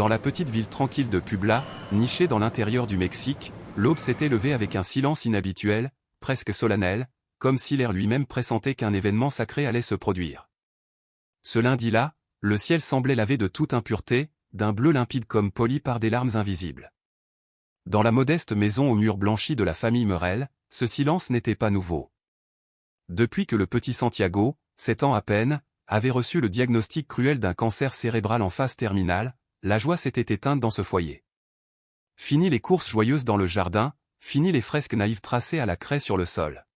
Dans la petite ville tranquille de Puebla, nichée dans l'intérieur du Mexique, l'aube s'était levée avec un silence inhabituel, presque solennel, comme si l'air lui-même pressentait qu'un événement sacré allait se produire. Ce lundi-là, le ciel semblait lavé de toute impureté, d'un bleu limpide comme poli par des larmes invisibles. Dans la modeste maison aux murs blanchis de la famille Morel, ce silence n'était pas nouveau. Depuis que le petit Santiago, 7 ans à peine, avait reçu le diagnostic cruel d'un cancer cérébral en phase terminale, la joie s'était éteinte dans ce foyer. Fini les courses joyeuses dans le jardin, fini les fresques naïves tracées à la craie sur le sol.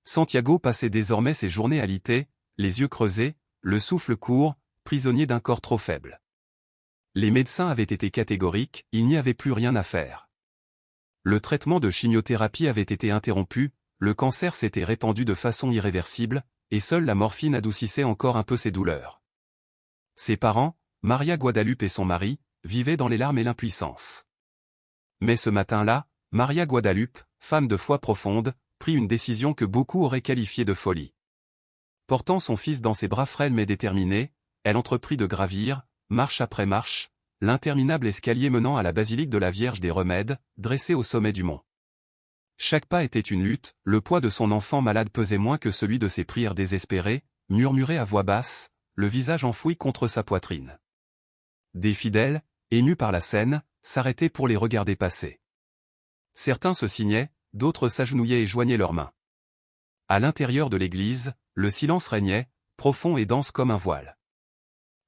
Santiago passait désormais ses journées alitées, les yeux creusés, le souffle court, prisonnier d'un corps trop faible. Les médecins avaient été catégoriques, il n'y avait plus rien à faire. Le traitement de chimiothérapie avait été interrompu, le cancer s'était répandu de façon irréversible, et seule la morphine adoucissait encore un peu ses douleurs. Ses parents, Maria Guadalupe et son mari, vivaient dans les larmes et l'impuissance. Mais ce matin-là, Maria Guadalupe, femme de foi profonde, prit une décision que beaucoup auraient qualifiée de folie. Portant son fils dans ses bras frêles mais déterminés, elle entreprit de gravir, marche après marche, l'interminable escalier menant à la basilique de la Vierge des Remèdes, dressée au sommet du mont. Chaque pas était une lutte, le poids de son enfant malade pesait moins que celui de ses prières désespérées, murmurées à voix basse, le visage enfoui contre sa poitrine. Des fidèles, émus par la scène, s'arrêtaient pour les regarder passer. Certains se signaient, d'autres s'agenouillaient et joignaient leurs mains. À l'intérieur de l'église, le silence régnait, profond et dense comme un voile.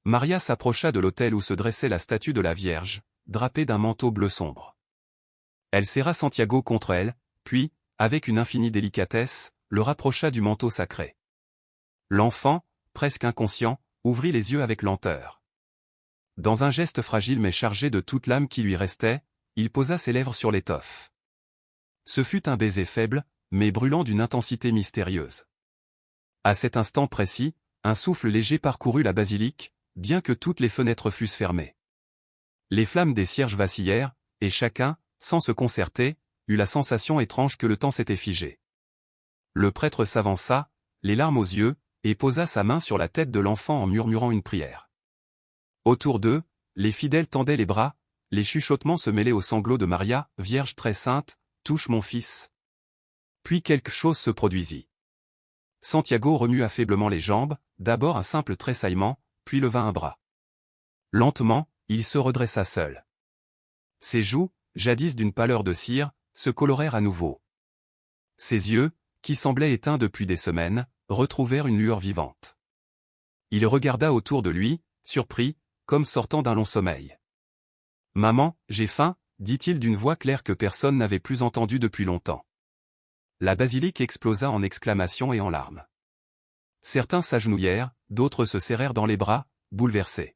Maria s'approcha de l'autel où se dressait la statue de la Vierge, drapée d'un manteau bleu sombre. Elle serra Santiago contre elle, puis, avec une infinie délicatesse, le rapprocha du manteau sacré. L'enfant, presque inconscient, ouvrit les yeux avec lenteur. Dans un geste fragile mais chargé de toute l'âme qui lui restait, il posa ses lèvres sur l'étoffe. Ce fut un baiser faible, mais brûlant d'une intensité mystérieuse. À cet instant précis, un souffle léger parcourut la basilique, bien que toutes les fenêtres fussent fermées. Les flammes des cierges vacillèrent, et chacun, sans se concerter, eut la sensation étrange que le temps s'était figé. Le prêtre s'avança, les larmes aux yeux, et posa sa main sur la tête de l'enfant en murmurant une prière. Autour d'eux, les fidèles tendaient les bras, les chuchotements se mêlaient aux sanglots de Maria, Vierge très sainte, touche mon fils. Puis quelque chose se produisit. Santiago remua faiblement les jambes, d'abord un simple tressaillement, puis leva un bras. Lentement, il se redressa seul. Ses joues, jadis d'une pâleur de cire, se colorèrent à nouveau. Ses yeux, qui semblaient éteints depuis des semaines, retrouvèrent une lueur vivante. Il regarda autour de lui, surpris, comme sortant d'un long sommeil. « Maman, j'ai faim » dit-il d'une voix claire que personne n'avait plus entendue depuis longtemps. La basilique explosa en exclamations et en larmes. Certains s'agenouillèrent, d'autres se serrèrent dans les bras, bouleversés.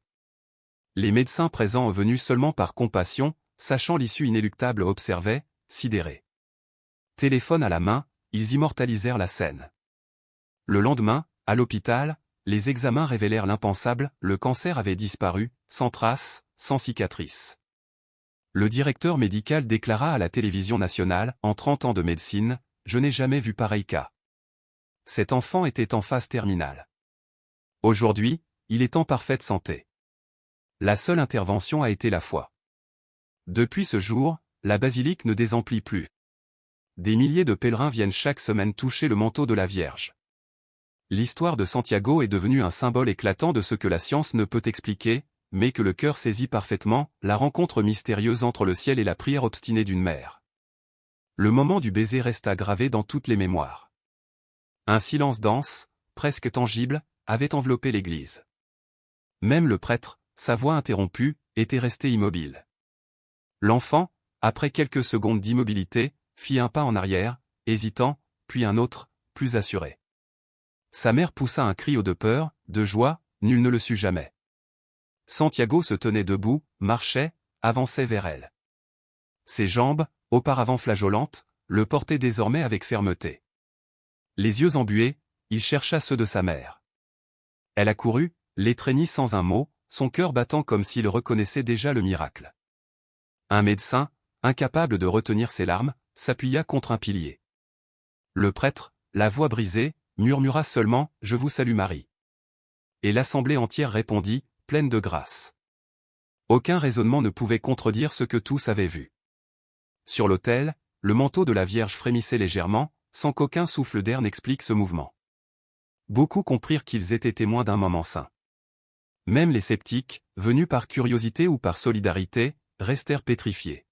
Les médecins présents venus seulement par compassion, sachant l'issue inéluctable observaient, sidérés. Téléphone à la main, ils immortalisèrent la scène. Le lendemain, à l'hôpital, les examens révélèrent l'impensable, le cancer avait disparu, sans trace, sans cicatrice. Le directeur médical déclara à la télévision nationale, en 30 ans de médecine, « Je n'ai jamais vu pareil cas. » Cet enfant était en phase terminale. Aujourd'hui, il est en parfaite santé. La seule intervention a été la foi. Depuis ce jour, la basilique ne désemplit plus. Des milliers de pèlerins viennent chaque semaine toucher le manteau de la Vierge. L'histoire de Santiago est devenue un symbole éclatant de ce que la science ne peut expliquer, mais que le cœur saisit parfaitement, la rencontre mystérieuse entre le ciel et la prière obstinée d'une mère. Le moment du baiser resta gravé dans toutes les mémoires. Un silence dense, presque tangible, avait enveloppé l'église. Même le prêtre, sa voix interrompue, était resté immobile. L'enfant, après quelques secondes d'immobilité, fit un pas en arrière, hésitant, puis un autre, plus assuré. Sa mère poussa un cri de peur, de joie, nul ne le sut jamais. Santiago se tenait debout, marchait, avançait vers elle. Ses jambes, auparavant flageolantes, le portaient désormais avec fermeté. Les yeux embués, il chercha ceux de sa mère. Elle accourut, l'étreignit sans un mot, son cœur battant comme s'il reconnaissait déjà le miracle. Un médecin, incapable de retenir ses larmes, s'appuya contre un pilier. Le prêtre, la voix brisée, murmura seulement « Je vous salue Marie ». Et l'assemblée entière répondit, pleine de grâce. Aucun raisonnement ne pouvait contredire ce que tous avaient vu. Sur l'autel, le manteau de la Vierge frémissait légèrement, sans qu'aucun souffle d'air n'explique ce mouvement. Beaucoup comprirent qu'ils étaient témoins d'un moment saint. Même les sceptiques, venus par curiosité ou par solidarité, restèrent pétrifiés.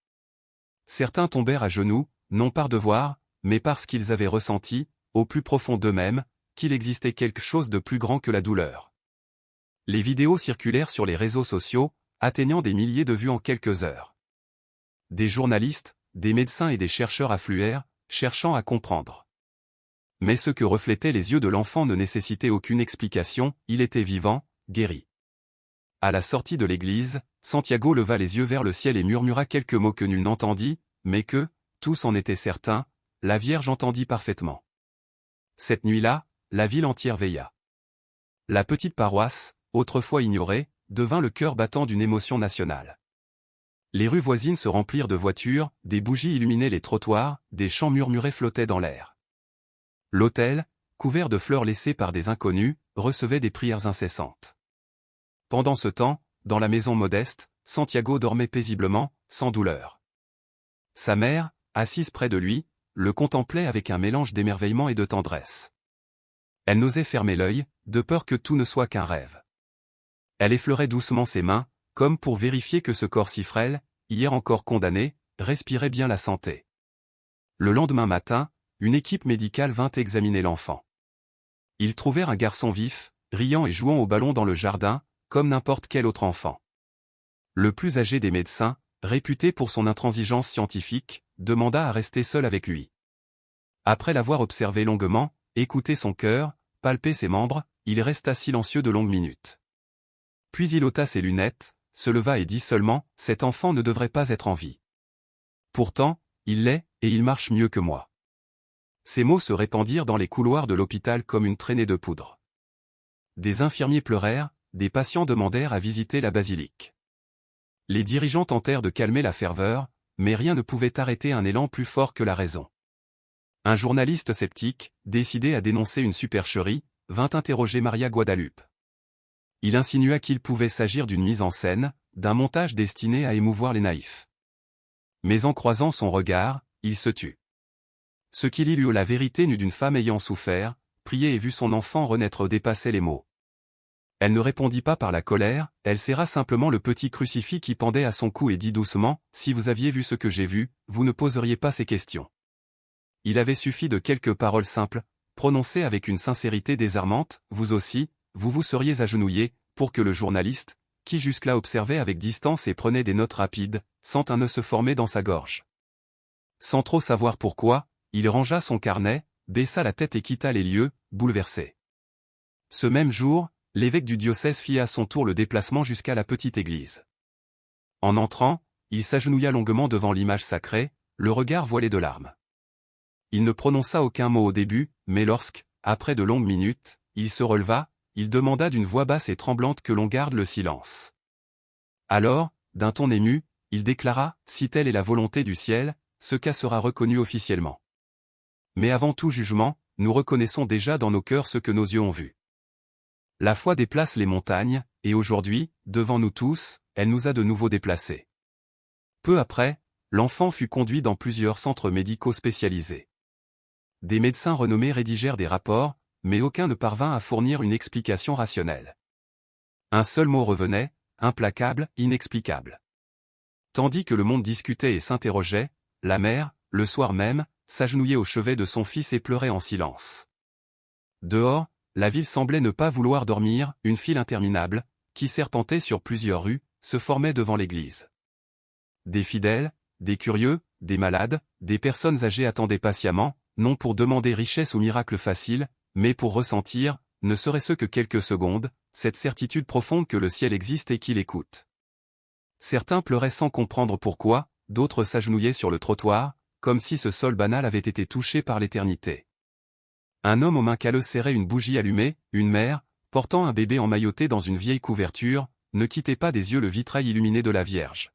Certains tombèrent à genoux, non par devoir, mais parce qu'ils avaient ressenti, au plus profond d'eux-mêmes, qu'il existait quelque chose de plus grand que la douleur. Les vidéos circulèrent sur les réseaux sociaux, atteignant des milliers de vues en quelques heures. Des journalistes, des médecins et des chercheurs affluèrent, cherchant à comprendre. Mais ce que reflétaient les yeux de l'enfant ne nécessitait aucune explication, il était vivant, guéri. À la sortie de l'église, Santiago leva les yeux vers le ciel et murmura quelques mots que nul n'entendit, mais que, tous en étaient certains, la Vierge entendit parfaitement. Cette nuit-là, la ville entière veilla. La petite paroisse, autrefois ignorée, devint le cœur battant d'une émotion nationale. Les rues voisines se remplirent de voitures, des bougies illuminaient les trottoirs, des chants murmurés flottaient dans l'air. L'autel, couvert de fleurs laissées par des inconnus, recevait des prières incessantes. Pendant ce temps, dans la maison modeste, Santiago dormait paisiblement, sans douleur. Sa mère, assise près de lui, le contemplait avec un mélange d'émerveillement et de tendresse. Elle n'osait fermer l'œil, de peur que tout ne soit qu'un rêve. Elle effleurait doucement ses mains, comme pour vérifier que ce corps si frêle, hier encore condamné, respirait bien la santé. Le lendemain matin, une équipe médicale vint examiner l'enfant. Ils trouvèrent un garçon vif, riant et jouant au ballon dans le jardin, comme n'importe quel autre enfant. Le plus âgé des médecins, réputé pour son intransigeance scientifique, demanda à rester seul avec lui. Après l'avoir observé longuement, écouté son cœur, palpé ses membres, il resta silencieux de longues minutes. Puis il ôta ses lunettes, se leva et dit seulement « Cet enfant ne devrait pas être en vie. Pourtant, il l'est, et il marche mieux que moi. » Ces mots se répandirent dans les couloirs de l'hôpital comme une traînée de poudre. Des infirmiers pleurèrent, des patients demandèrent à visiter la basilique. Les dirigeants tentèrent de calmer la ferveur, mais rien ne pouvait arrêter un élan plus fort que la raison. Un journaliste sceptique, décidé à dénoncer une supercherie, vint interroger Maria Guadalupe. Il insinua qu'il pouvait s'agir d'une mise en scène, d'un montage destiné à émouvoir les naïfs. Mais en croisant son regard, il se tut. Ce qu'il y eut la vérité nue d'une femme ayant souffert, prié et vu son enfant renaître dépassait les mots. Elle ne répondit pas par la colère, elle serra simplement le petit crucifix qui pendait à son cou et dit doucement, « Si vous aviez vu ce que j'ai vu, vous ne poseriez pas ces questions. » Il avait suffi de quelques paroles simples, prononcées avec une sincérité désarmante, « Vous aussi, vous vous seriez agenouillé, pour que le journaliste, qui jusque-là observait avec distance et prenait des notes rapides, sente un nœud se former dans sa gorge. » Sans trop savoir pourquoi, il rangea son carnet, baissa la tête et quitta les lieux, bouleversé. Ce même jour, l'évêque du diocèse fit à son tour le déplacement jusqu'à la petite église. En entrant, il s'agenouilla longuement devant l'image sacrée, le regard voilé de larmes. Il ne prononça aucun mot au début, mais lorsque, après de longues minutes, il se releva, il demanda d'une voix basse et tremblante que l'on garde le silence. Alors, d'un ton ému, il déclara, « Si telle est la volonté du ciel, ce cas sera reconnu officiellement. Mais avant tout jugement, nous reconnaissons déjà dans nos cœurs ce que nos yeux ont vu. La foi déplace les montagnes, et aujourd'hui, devant nous tous, elle nous a de nouveau déplacés. » Peu après, l'enfant fut conduit dans plusieurs centres médicaux spécialisés. Des médecins renommés rédigèrent des rapports, mais aucun ne parvint à fournir une explication rationnelle. Un seul mot revenait, implacable, inexplicable. Tandis que le monde discutait et s'interrogeait, la mère, le soir même, s'agenouillait au chevet de son fils et pleurait en silence. Dehors, la ville semblait ne pas vouloir dormir, une file interminable, qui serpentait sur plusieurs rues, se formait devant l'église. Des fidèles, des curieux, des malades, des personnes âgées attendaient patiemment, non pour demander richesse ou miracle facile, mais pour ressentir, ne serait-ce que quelques secondes, cette certitude profonde que le ciel existe et qu'il écoute. Certains pleuraient sans comprendre pourquoi, d'autres s'agenouillaient sur le trottoir, comme si ce sol banal avait été touché par l'éternité. Un homme aux mains calleuses serrait une bougie allumée, une mère, portant un bébé emmailloté dans une vieille couverture, ne quittait pas des yeux le vitrail illuminé de la Vierge.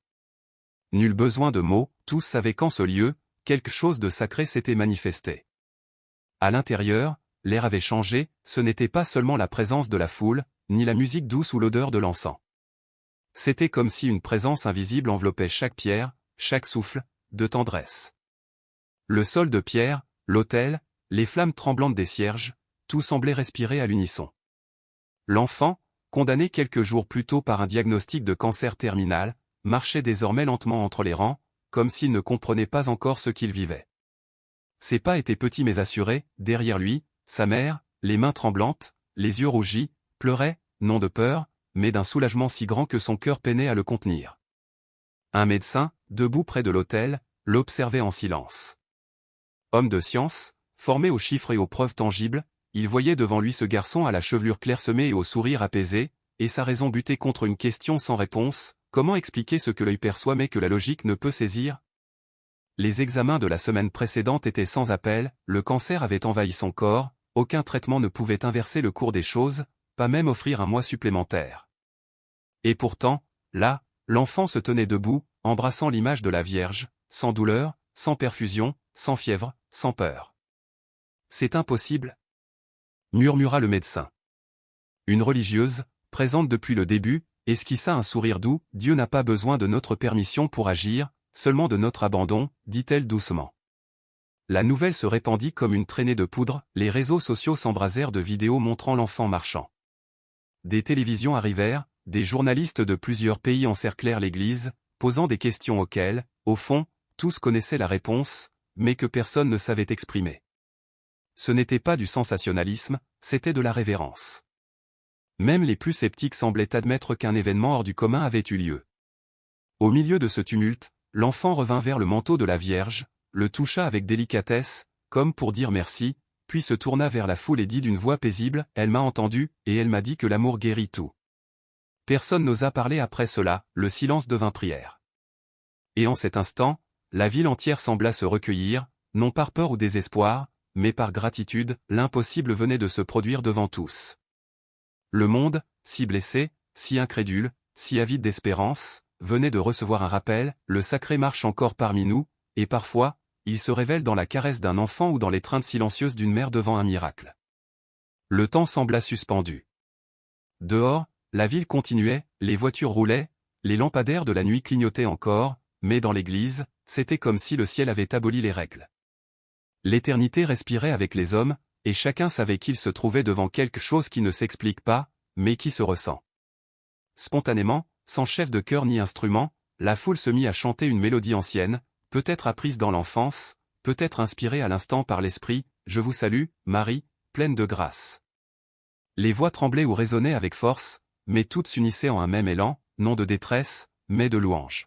Nul besoin de mots, tous savaient qu'en ce lieu, quelque chose de sacré s'était manifesté. À l'intérieur, l'air avait changé, ce n'était pas seulement la présence de la foule, ni la musique douce ou l'odeur de l'encens. C'était comme si une présence invisible enveloppait chaque pierre, chaque souffle, de tendresse. Le sol de pierre, l'autel, les flammes tremblantes des cierges, tout semblait respirer à l'unisson. L'enfant, condamné quelques jours plus tôt par un diagnostic de cancer terminal, marchait désormais lentement entre les rangs, comme s'il ne comprenait pas encore ce qu'il vivait. Ses pas étaient petits mais assurés, derrière lui, sa mère, les mains tremblantes, les yeux rougis, pleurait, non de peur, mais d'un soulagement si grand que son cœur peinait à le contenir. Un médecin, debout près de l'autel, l'observait en silence. Homme de science, formé aux chiffres et aux preuves tangibles, il voyait devant lui ce garçon à la chevelure clairsemée et au sourire apaisé, et sa raison butait contre une question sans réponse: comment expliquer ce que l'œil perçoit mais que la logique ne peut saisir? Les examens de la semaine précédente étaient sans appel, le cancer avait envahi son corps, aucun traitement ne pouvait inverser le cours des choses, pas même offrir un mois supplémentaire. Et pourtant, là, l'enfant se tenait debout, embrassant l'image de la Vierge, sans douleur, sans perfusion, sans fièvre, sans peur. C'est impossible, murmura le médecin. Une religieuse, présente depuis le début, esquissa un sourire doux. Dieu n'a pas besoin de notre permission pour agir, seulement de notre abandon, dit-elle doucement. La nouvelle se répandit comme une traînée de poudre, les réseaux sociaux s'embrasèrent de vidéos montrant l'enfant marchant. Des télévisions arrivèrent, des journalistes de plusieurs pays encerclèrent l'église, posant des questions auxquelles, au fond, tous connaissaient la réponse, mais que personne ne savait exprimer. Ce n'était pas du sensationnalisme, c'était de la révérence. Même les plus sceptiques semblaient admettre qu'un événement hors du commun avait eu lieu. Au milieu de ce tumulte, l'enfant revint vers le manteau de la Vierge, le toucha avec délicatesse, comme pour dire merci, puis se tourna vers la foule et dit d'une voix paisible: « Elle m'a entendu, et elle m'a dit que l'amour guérit tout. » Personne n'osa parler après cela, le silence devint prière. Et en cet instant, la ville entière sembla se recueillir, non par peur ou désespoir, mais par gratitude. L'impossible venait de se produire devant tous. Le monde, si blessé, si incrédule, si avide d'espérance, venait de recevoir un rappel: le sacré marche encore parmi nous, et parfois, il se révèle dans la caresse d'un enfant ou dans l'étreinte silencieuse d'une mère devant un miracle. Le temps sembla suspendu. Dehors, la ville continuait, les voitures roulaient, les lampadaires de la nuit clignotaient encore, mais dans l'église, c'était comme si le ciel avait aboli les règles. L'éternité respirait avec les hommes, et chacun savait qu'il se trouvait devant quelque chose qui ne s'explique pas, mais qui se ressent. Spontanément, sans chef de chœur ni instrument, la foule se mit à chanter une mélodie ancienne, peut-être apprise dans l'enfance, peut-être inspirée à l'instant par l'Esprit: « Je vous salue, Marie, pleine de grâce. » Les voix tremblaient ou résonnaient avec force, mais toutes s'unissaient en un même élan, non de détresse, mais de louange.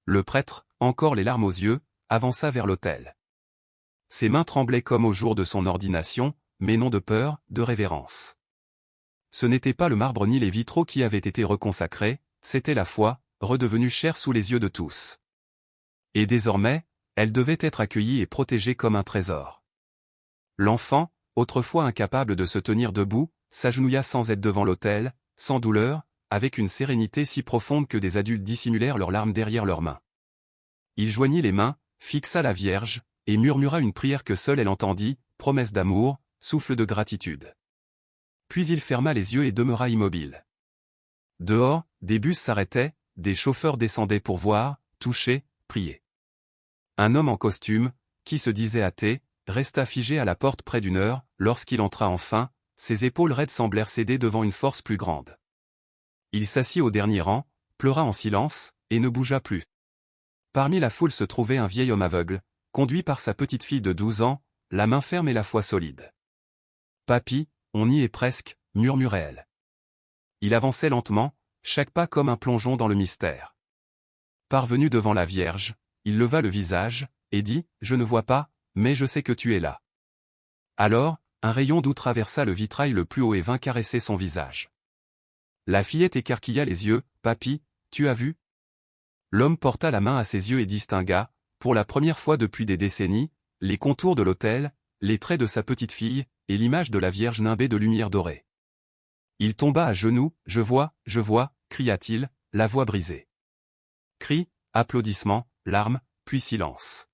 Le prêtre, encore les larmes aux yeux, avança vers l'autel. Ses mains tremblaient comme au jour de son ordination, mais non de peur, de révérence. Ce n'était pas le marbre ni les vitraux qui avaient été reconsacrés, c'était la foi, redevenue chère sous les yeux de tous. Et désormais, elle devait être accueillie et protégée comme un trésor. L'enfant, autrefois incapable de se tenir debout, s'agenouilla sans aide devant l'autel, sans douleur, avec une sérénité si profonde que des adultes dissimulèrent leurs larmes derrière leurs mains. Il joignit les mains, fixa la Vierge, et murmura une prière que seule elle entendit: promesse d'amour, souffle de gratitude. Puis il ferma les yeux et demeura immobile. Dehors, des bus s'arrêtaient, des chauffeurs descendaient pour voir, toucher, prier. Un homme en costume, qui se disait athée, resta figé à la porte près d'une heure. Lorsqu'il entra enfin, ses épaules raides semblèrent céder devant une force plus grande. Il s'assit au dernier rang, pleura en silence, et ne bougea plus. Parmi la foule se trouvait un vieil homme aveugle, conduit par sa petite fille de 12 ans, la main ferme et la foi solide. « Papy, on y est presque », murmurait-elle. Il avançait lentement, chaque pas comme un plongeon dans le mystère. Parvenu devant la Vierge, il leva le visage, et dit: « Je ne vois pas, mais je sais que tu es là. » Alors, un rayon doux traversa le vitrail le plus haut et vint caresser son visage. La fillette écarquilla les yeux: « Papy, tu as vu ?» L'homme porta la main à ses yeux et distingua, pour la première fois depuis des décennies, les contours de l'autel, les traits de sa petite fille, et l'image de la Vierge nimbée de lumière dorée. Il tomba à genoux: « Je vois, cria-t-il, la voix brisée. Cris, applaudissements, larmes, puis silence.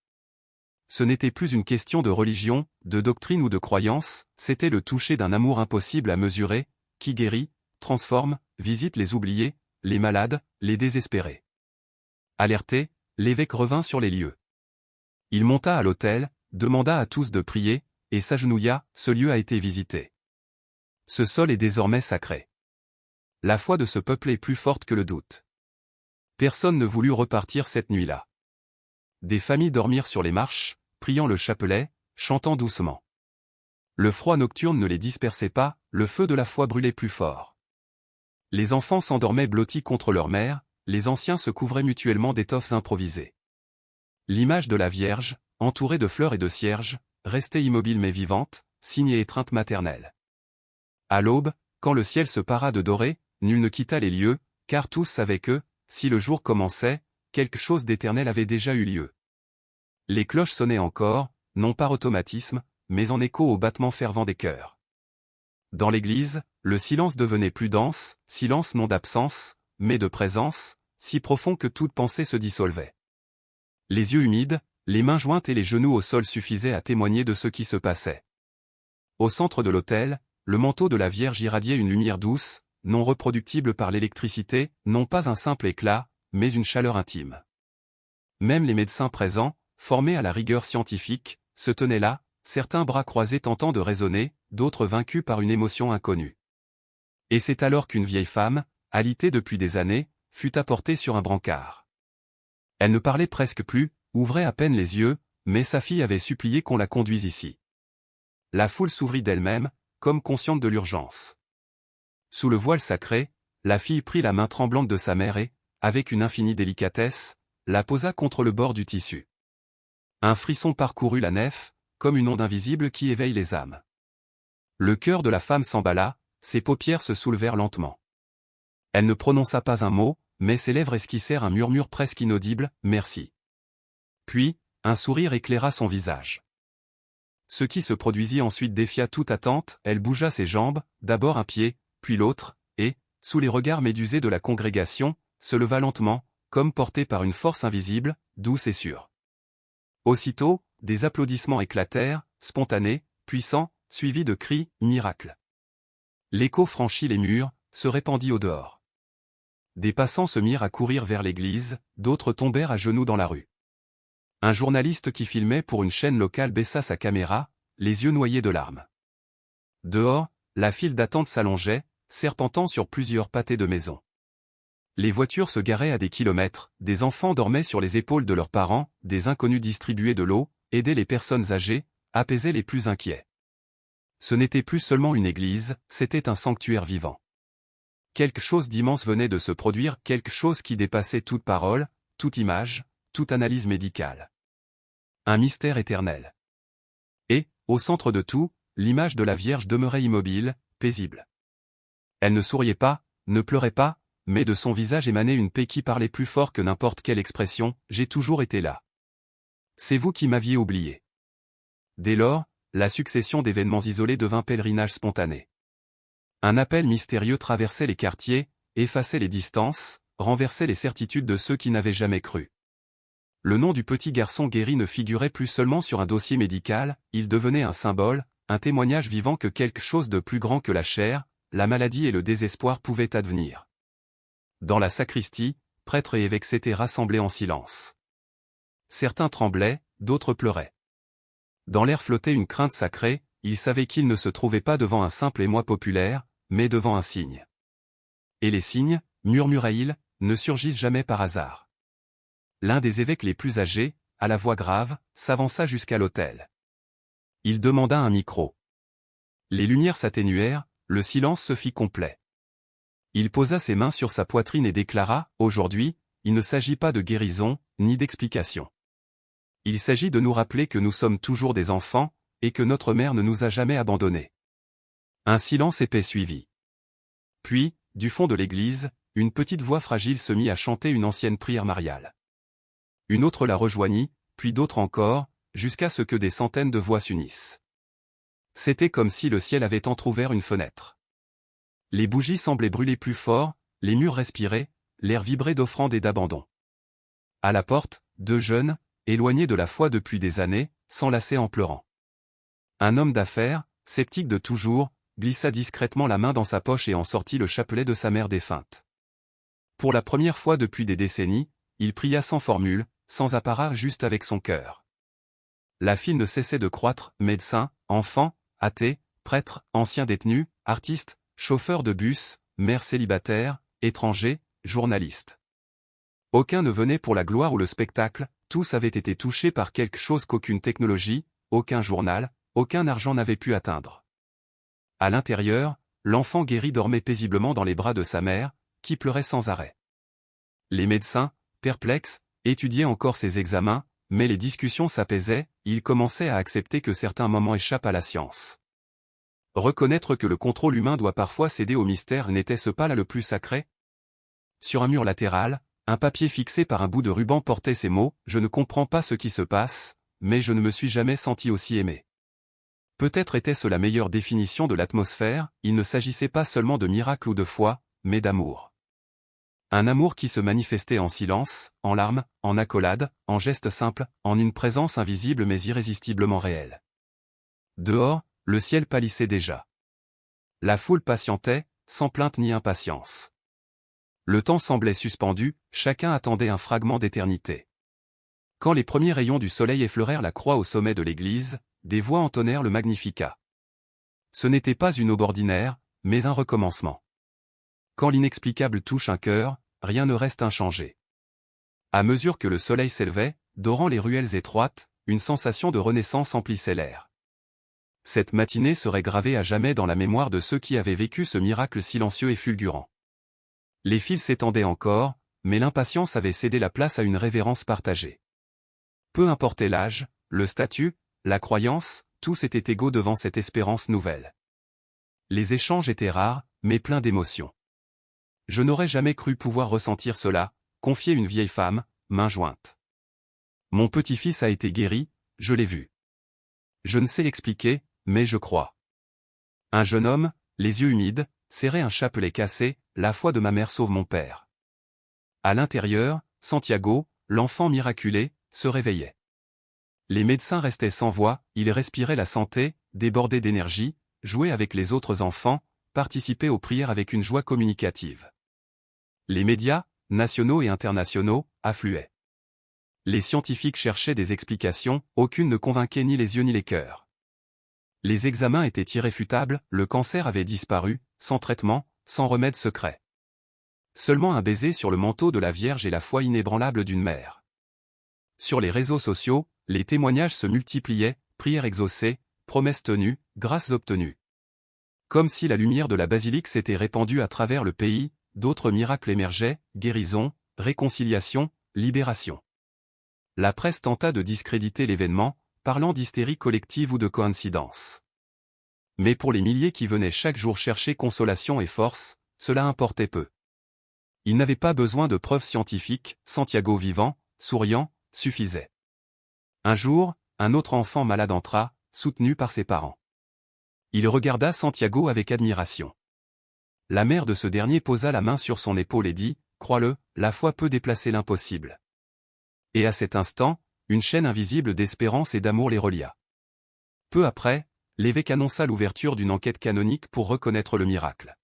Ce n'était plus une question de religion, de doctrine ou de croyance, c'était le toucher d'un amour impossible à mesurer, qui guérit, transforme, visite les oubliés, les malades, les désespérés. Alerté, l'évêque revint sur les lieux. Il monta à l'autel, demanda à tous de prier, et s'agenouilla, ce lieu a été visité. Ce sol est désormais sacré. La foi de ce peuple est plus forte que le doute. Personne ne voulut repartir cette nuit-là. Des familles dormirent sur les marches, priant le chapelet, chantant doucement. Le froid nocturne ne les dispersait pas, le feu de la foi brûlait plus fort. Les enfants s'endormaient blottis contre leur mère, les anciens se couvraient mutuellement d'étoffes improvisées. L'image de la Vierge, entourée de fleurs et de cierges, restait immobile mais vivante, signe et étreinte maternelle. À l'aube, quand le ciel se para de doré, nul ne quitta les lieux, car tous savaient que, si le jour commençait, quelque chose d'éternel avait déjà eu lieu. Les cloches sonnaient encore, non par automatisme, mais en écho au battement fervent des cœurs. Dans l'église, le silence devenait plus dense, silence non d'absence, mais de présence, si profond que toute pensée se dissolvait. Les yeux humides, les mains jointes et les genoux au sol suffisaient à témoigner de ce qui se passait. Au centre de l'autel, le manteau de la Vierge irradiait une lumière douce, non reproductible par l'électricité, non pas un simple éclat, mais une chaleur intime. Même les médecins présents, formés à la rigueur scientifique, se tenaient là, certains bras croisés tentant de raisonner, d'autres vaincus par une émotion inconnue. Et c'est alors qu'une vieille femme, alitée depuis des années, fut apportée sur un brancard. Elle ne parlait presque plus, ouvrait à peine les yeux, mais sa fille avait supplié qu'on la conduise ici. La foule s'ouvrit d'elle-même, comme consciente de l'urgence. Sous le voile sacré, la fille prit la main tremblante de sa mère et, avec une infinie délicatesse, la posa contre le bord du tissu. Un frisson parcourut la nef, comme une onde invisible qui éveille les âmes. Le cœur de la femme s'emballa, ses paupières se soulevèrent lentement. Elle ne prononça pas un mot, mais ses lèvres esquissèrent un murmure presque inaudible, « Merci ». Puis, un sourire éclaira son visage. Ce qui se produisit ensuite défia toute attente, elle bougea ses jambes, d'abord un pied, puis l'autre, et, sous les regards médusés de la congrégation, se leva lentement, comme portée par une force invisible, douce et sûre. Aussitôt, des applaudissements éclatèrent, spontanés, puissants, suivis de cris « Miracle ». L'écho franchit les murs, se répandit au dehors. Des passants se mirent à courir vers l'église, d'autres tombèrent à genoux dans la rue. Un journaliste qui filmait pour une chaîne locale baissa sa caméra, les yeux noyés de larmes. Dehors, la file d'attente s'allongeait, serpentant sur plusieurs pâtés de maisons. Les voitures se garaient à des kilomètres, des enfants dormaient sur les épaules de leurs parents, des inconnus distribuaient de l'eau, aidaient les personnes âgées, apaisaient les plus inquiets. Ce n'était plus seulement une église, c'était un sanctuaire vivant. Quelque chose d'immense venait de se produire, quelque chose qui dépassait toute parole, toute image, toute analyse médicale. Un mystère éternel. Et, au centre de tout, l'image de la Vierge demeurait immobile, paisible. Elle ne souriait pas, ne pleurait pas, mais de son visage émanait une paix qui parlait plus fort que n'importe quelle expression, « J'ai toujours été là. C'est vous qui m'aviez oublié. » Dès lors, la succession d'événements isolés devint pèlerinage spontané. Un appel mystérieux traversait les quartiers, effaçait les distances, renversait les certitudes de ceux qui n'avaient jamais cru. Le nom du petit garçon guéri ne figurait plus seulement sur un dossier médical, il devenait un symbole, un témoignage vivant que quelque chose de plus grand que la chair, la maladie et le désespoir pouvait advenir. Dans la sacristie, prêtres et évêques s'étaient rassemblés en silence. Certains tremblaient, d'autres pleuraient. Dans l'air flottait une crainte sacrée, ils savaient qu'ils ne se trouvaient pas devant un simple émoi populaire, mais devant un signe. Et les signes, murmura-t-il, ne surgissent jamais par hasard. L'un des évêques les plus âgés, à la voix grave, s'avança jusqu'à l'autel. Il demanda un micro. Les lumières s'atténuèrent, le silence se fit complet. Il posa ses mains sur sa poitrine et déclara, « Aujourd'hui, il ne s'agit pas de guérison, ni d'explication. Il s'agit de nous rappeler que nous sommes toujours des enfants, et que notre mère ne nous a jamais abandonnés. » Un silence épais suivit. Puis, du fond de l'église, une petite voix fragile se mit à chanter une ancienne prière mariale. Une autre la rejoignit, puis d'autres encore, jusqu'à ce que des centaines de voix s'unissent. C'était comme si le ciel avait entrouvert une fenêtre. Les bougies semblaient brûler plus fort, les murs respiraient, l'air vibrait d'offrandes et d'abandon. À la porte, deux jeunes, éloignés de la foi depuis des années, s'enlaçaient en pleurant. Un homme d'affaires, sceptique de toujours, glissa discrètement la main dans sa poche et en sortit le chapelet de sa mère défunte. Pour la première fois depuis des décennies, il pria sans formule, sans apparat, juste avec son cœur. La file ne cessait de croître, médecins, enfants, athées, prêtres, anciens détenus, artistes, chauffeurs de bus, mères célibataires, étrangers, journalistes. Aucun ne venait pour la gloire ou le spectacle, tous avaient été touchés par quelque chose qu'aucune technologie, aucun journal, aucun argent n'avait pu atteindre. À l'intérieur, l'enfant guéri dormait paisiblement dans les bras de sa mère, qui pleurait sans arrêt. Les médecins, perplexes, étudiaient encore ses examens, mais les discussions s'apaisaient, ils commençaient à accepter que certains moments échappent à la science. Reconnaître que le contrôle humain doit parfois céder au mystère, n'était-ce pas là le plus sacré? Sur un mur latéral, un papier fixé par un bout de ruban portait ces mots: « Je ne comprends pas ce qui se passe, mais je ne me suis jamais senti aussi aimé. » Peut-être était-ce la meilleure définition de l'atmosphère, il ne s'agissait pas seulement de miracle ou de foi, mais d'amour. Un amour qui se manifestait en silence, en larmes, en accolades, en gestes simples, en une présence invisible mais irrésistiblement réelle. Dehors, le ciel pâlissait déjà. La foule patientait, sans plainte ni impatience. Le temps semblait suspendu, chacun attendait un fragment d'éternité. Quand les premiers rayons du soleil effleurèrent la croix au sommet de l'église, des voix entonnèrent le Magnificat. Ce n'était pas une aube ordinaire, mais un recommencement. Quand l'inexplicable touche un cœur, rien ne reste inchangé. À mesure que le soleil s'élevait, dorant les ruelles étroites, une sensation de renaissance emplissait l'air. Cette matinée serait gravée à jamais dans la mémoire de ceux qui avaient vécu ce miracle silencieux et fulgurant. Les fils s'étendaient encore, mais l'impatience avait cédé la place à une révérence partagée. Peu importait l'âge, le statut, la croyance, tous étaient égaux devant cette espérance nouvelle. Les échanges étaient rares, mais pleins d'émotion. Je n'aurais jamais cru pouvoir ressentir cela, confiait une vieille femme, main jointe. Mon petit-fils a été guéri, je l'ai vu. Je ne sais l'expliquer, mais je crois. Un jeune homme, les yeux humides, serrait un chapelet cassé, la foi de ma mère sauve mon père. À l'intérieur, Santiago, l'enfant miraculé, se réveillait. Les médecins restaient sans voix, ils respiraient la santé, débordés d'énergie, jouaient avec les autres enfants, participaient aux prières avec une joie communicative. Les médias, nationaux et internationaux, affluaient. Les scientifiques cherchaient des explications, aucune ne convainquait ni les yeux ni les cœurs. Les examens étaient irréfutables, le cancer avait disparu, sans traitement, sans remède secret. Seulement un baiser sur le manteau de la Vierge et la foi inébranlable d'une mère. Sur les réseaux sociaux, les témoignages se multipliaient, prières exaucées, promesses tenues, grâces obtenues. Comme si la lumière de la basilique s'était répandue à travers le pays, d'autres miracles émergeaient, guérison, réconciliation, libération. La presse tenta de discréditer l'événement, parlant d'hystérie collective ou de coïncidence. Mais pour les milliers qui venaient chaque jour chercher consolation et force, cela importait peu. Ils n'avaient pas besoin de preuves scientifiques, Santiago vivant, souriant, suffisait. Un jour, un autre enfant malade entra, soutenu par ses parents. Il regarda Santiago avec admiration. La mère de ce dernier posa la main sur son épaule et dit, « Crois-le, la foi peut déplacer l'impossible. » Et à cet instant, une chaîne invisible d'espérance et d'amour les relia. Peu après, l'évêque annonça l'ouverture d'une enquête canonique pour reconnaître le miracle.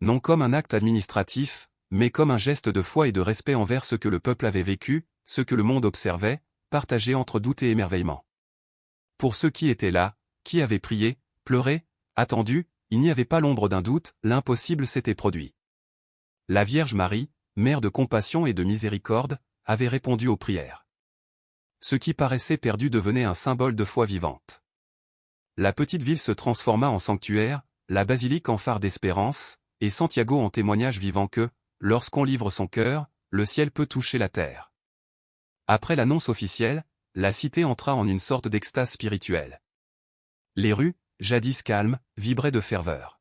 Non comme un acte administratif, mais comme un geste de foi et de respect envers ce que le peuple avait vécu, ce que le monde observait, partagé entre doute et émerveillement. Pour ceux qui étaient là, qui avaient prié, pleuré, attendu, il n'y avait pas l'ombre d'un doute, l'impossible s'était produit. La Vierge Marie, mère de compassion et de miséricorde, avait répondu aux prières. Ce qui paraissait perdu devenait un symbole de foi vivante. La petite ville se transforma en sanctuaire, la basilique en phare d'espérance, et Santiago en témoignage vivant que, lorsqu'on livre son cœur, le ciel peut toucher la terre. Après l'annonce officielle, la cité entra en une sorte d'extase spirituelle. Les rues, jadis calmes, vibraient de ferveur.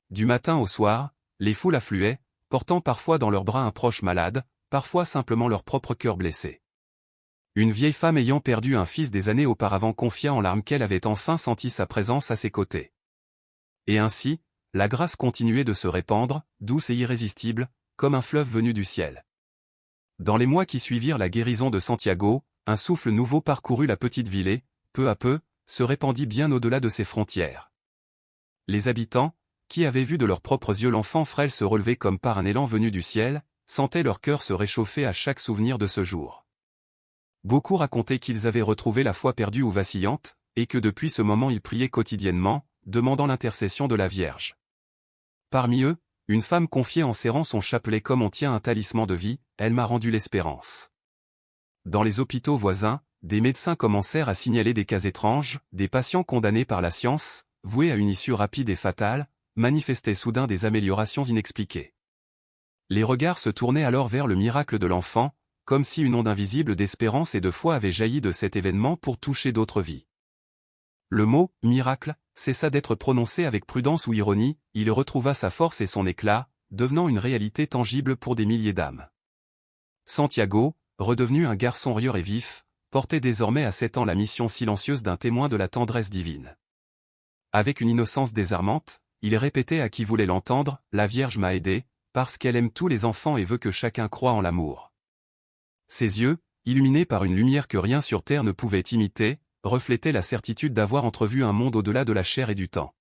Du matin au soir, les foules affluaient, portant parfois dans leurs bras un proche malade, parfois simplement leur propre cœur blessé. Une vieille femme ayant perdu un fils des années auparavant confia en larmes qu'elle avait enfin senti sa présence à ses côtés. Et ainsi, la grâce continuait de se répandre, douce et irrésistible, comme un fleuve venu du ciel. Dans les mois qui suivirent la guérison de Santiago, un souffle nouveau parcourut la petite ville et, peu à peu, se répandit bien au-delà de ses frontières. Les habitants, qui avaient vu de leurs propres yeux l'enfant frêle se relever comme par un élan venu du ciel, sentaient leur cœur se réchauffer à chaque souvenir de ce jour. Beaucoup racontaient qu'ils avaient retrouvé la foi perdue ou vacillante, et que depuis ce moment ils priaient quotidiennement, demandant l'intercession de la Vierge. Parmi eux, une femme confiait en serrant son chapelet comme on tient un talisman de vie, « Elle m'a rendu l'espérance ». Dans les hôpitaux voisins, des médecins commencèrent à signaler des cas étranges, des patients condamnés par la science, voués à une issue rapide et fatale, manifestaient soudain des améliorations inexpliquées. Les regards se tournaient alors vers le miracle de l'enfant, comme si une onde invisible d'espérance et de foi avait jailli de cet événement pour toucher d'autres vies. Le mot « miracle » cessa d'être prononcé avec prudence ou ironie, il retrouva sa force et son éclat, devenant une réalité tangible pour des milliers d'âmes. Santiago, redevenu un garçon rieur et vif, portait désormais à 7 ans la mission silencieuse d'un témoin de la tendresse divine. Avec une innocence désarmante, il répétait à qui voulait l'entendre, « La Vierge m'a aidé, parce qu'elle aime tous les enfants et veut que chacun croie en l'amour. » Ses yeux, illuminés par une lumière que rien sur terre ne pouvait imiter, reflétait la certitude d'avoir entrevu un monde au-delà de la chair et du temps.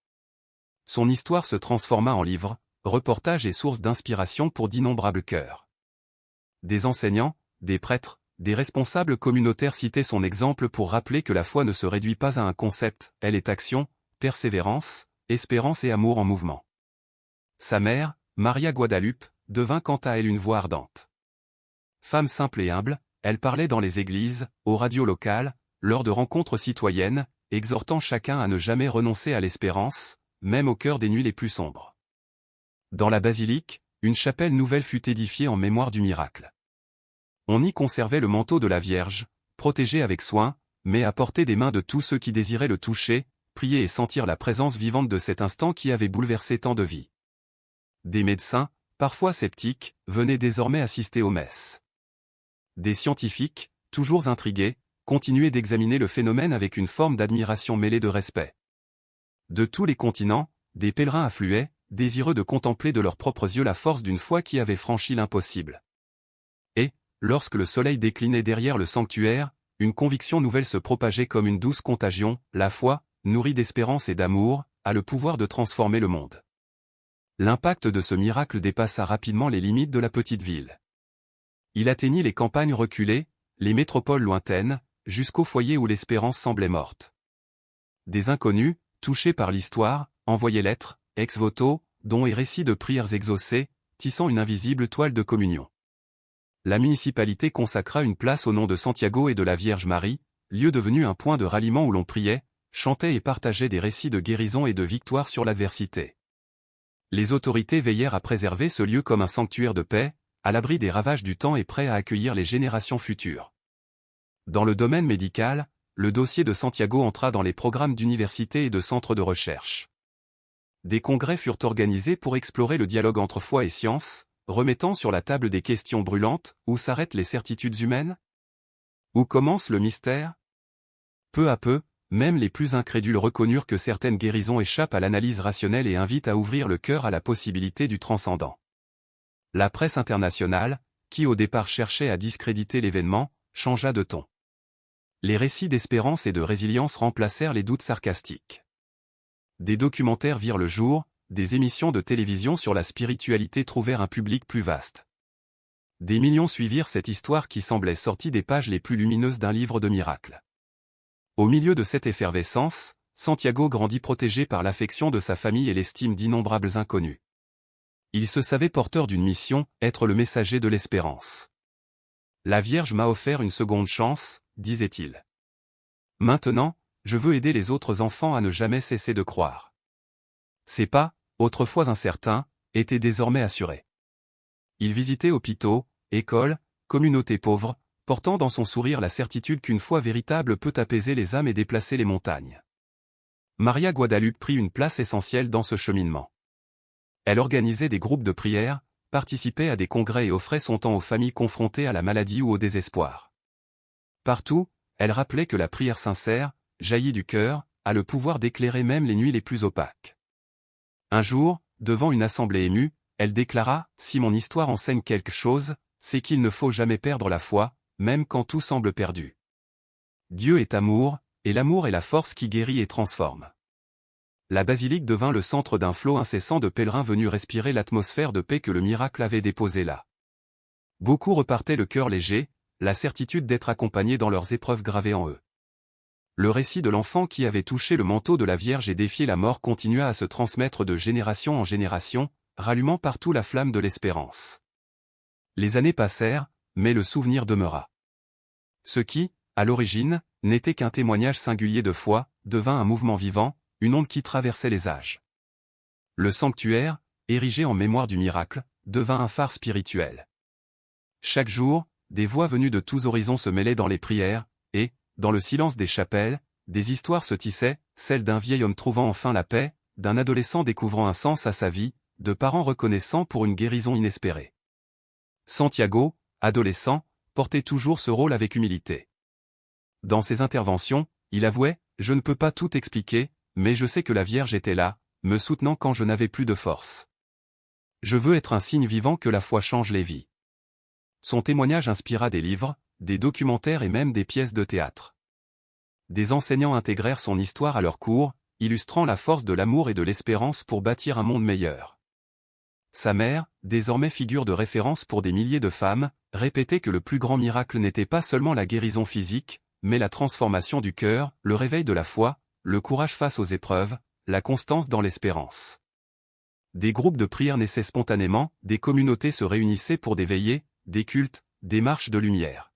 Son histoire se transforma en livre, reportage et source d'inspiration pour d'innombrables cœurs. Des enseignants, des prêtres, des responsables communautaires citaient son exemple pour rappeler que la foi ne se réduit pas à un concept, elle est action, persévérance, espérance et amour en mouvement. Sa mère, Maria Guadalupe, devint quant à elle une voix ardente. Femme simple et humble, elle parlait dans les églises, aux radios locales, lors de rencontres citoyennes, exhortant chacun à ne jamais renoncer à l'espérance, même au cœur des nuits les plus sombres. Dans la basilique, une chapelle nouvelle fut édifiée en mémoire du miracle. On y conservait le manteau de la Vierge, protégé avec soin, mais à portée des mains de tous ceux qui désiraient le toucher, prier et sentir la présence vivante de cet instant qui avait bouleversé tant de vies. Des médecins, parfois sceptiques, venaient désormais assister aux messes. Des scientifiques, toujours intrigués, continuaient d'examiner le phénomène avec une forme d'admiration mêlée de respect. De tous les continents, des pèlerins affluaient, désireux de contempler de leurs propres yeux la force d'une foi qui avait franchi l'impossible. Et, lorsque le soleil déclinait derrière le sanctuaire, une conviction nouvelle se propageait comme une douce contagion, la foi, nourrie d'espérance et d'amour, a le pouvoir de transformer le monde. L'impact de ce miracle dépassa rapidement les limites de la petite ville. Il atteignit les campagnes reculées, les métropoles lointaines, jusqu'au foyer où l'espérance semblait morte. Des inconnus, touchés par l'histoire, envoyaient lettres, ex-voto, dons et récits de prières exaucées, tissant une invisible toile de communion. La municipalité consacra une place au nom de Santiago et de la Vierge Marie, lieu devenu un point de ralliement où l'on priait, chantait et partageait des récits de guérison et de victoire sur l'adversité. Les autorités veillèrent à préserver ce lieu comme un sanctuaire de paix, à l'abri des ravages du temps et prêt à accueillir les générations futures. Dans le domaine médical, le dossier de Santiago entra dans les programmes d'universités et de centres de recherche. Des congrès furent organisés pour explorer le dialogue entre foi et science, remettant sur la table des questions brûlantes, où s'arrêtent les certitudes humaines? Où commence le mystère? Peu à peu, même les plus incrédules reconnurent que certaines guérisons échappent à l'analyse rationnelle et invitent à ouvrir le cœur à la possibilité du transcendant. La presse internationale, qui au départ cherchait à discréditer l'événement, changea de ton. Les récits d'espérance et de résilience remplacèrent les doutes sarcastiques. Des documentaires virent le jour, des émissions de télévision sur la spiritualité trouvèrent un public plus vaste. Des millions suivirent cette histoire qui semblait sortie des pages les plus lumineuses d'un livre de miracles. Au milieu de cette effervescence, Santiago grandit protégé par l'affection de sa famille et l'estime d'innombrables inconnus. Il se savait porteur d'une mission, être le messager de l'espérance. La Vierge m'a offert une seconde chance, disait-il. Maintenant, je veux aider les autres enfants à ne jamais cesser de croire. Ses pas, autrefois incertains, étaient désormais assurés. Il visitait hôpitaux, écoles, communautés pauvres, portant dans son sourire la certitude qu'une foi véritable peut apaiser les âmes et déplacer les montagnes. Maria Guadalupe prit une place essentielle dans ce cheminement. Elle organisait des groupes de prière, participait à des congrès et offrait son temps aux familles confrontées à la maladie ou au désespoir. Partout, elle rappelait que la prière sincère, jaillie du cœur, a le pouvoir d'éclairer même les nuits les plus opaques. Un jour, devant une assemblée émue, elle déclara « Si mon histoire enseigne quelque chose, c'est qu'il ne faut jamais perdre la foi, même quand tout semble perdu. Dieu est amour, et l'amour est la force qui guérit et transforme. » la basilique devint le centre d'un flot incessant de pèlerins venus respirer l'atmosphère de paix que le miracle avait déposée là. Beaucoup repartaient le cœur léger, la certitude d'être accompagnés dans leurs épreuves gravées en eux. Le récit de l'enfant qui avait touché le manteau de la Vierge et défié la mort continua à se transmettre de génération en génération, rallumant partout la flamme de l'espérance. Les années passèrent, mais le souvenir demeura. Ce qui, à l'origine, n'était qu'un témoignage singulier de foi, devint un mouvement vivant, une onde qui traversait les âges. Le sanctuaire, érigé en mémoire du miracle, devint un phare spirituel. Chaque jour, des voix venues de tous horizons se mêlaient dans les prières, et, dans le silence des chapelles, des histoires se tissaient, celle d'un vieil homme trouvant enfin la paix, d'un adolescent découvrant un sens à sa vie, de parents reconnaissants pour une guérison inespérée. Santiago, adolescent, portait toujours ce rôle avec humilité. Dans ses interventions, il avouait « Je ne peux pas tout expliquer, mais je sais que la Vierge était là, me soutenant quand je n'avais plus de force. Je veux être un signe vivant que la foi change les vies. » Son témoignage inspira des livres, des documentaires et même des pièces de théâtre. Des enseignants intégrèrent son histoire à leurs cours, illustrant la force de l'amour et de l'espérance pour bâtir un monde meilleur. Sa mère, désormais figure de référence pour des milliers de femmes, répétait que le plus grand miracle n'était pas seulement la guérison physique, mais la transformation du cœur, le réveil de la foi, le courage face aux épreuves, la constance dans l'espérance. Des groupes de prière naissaient spontanément, des communautés se réunissaient pour des veillées, des cultes, des marches de lumière.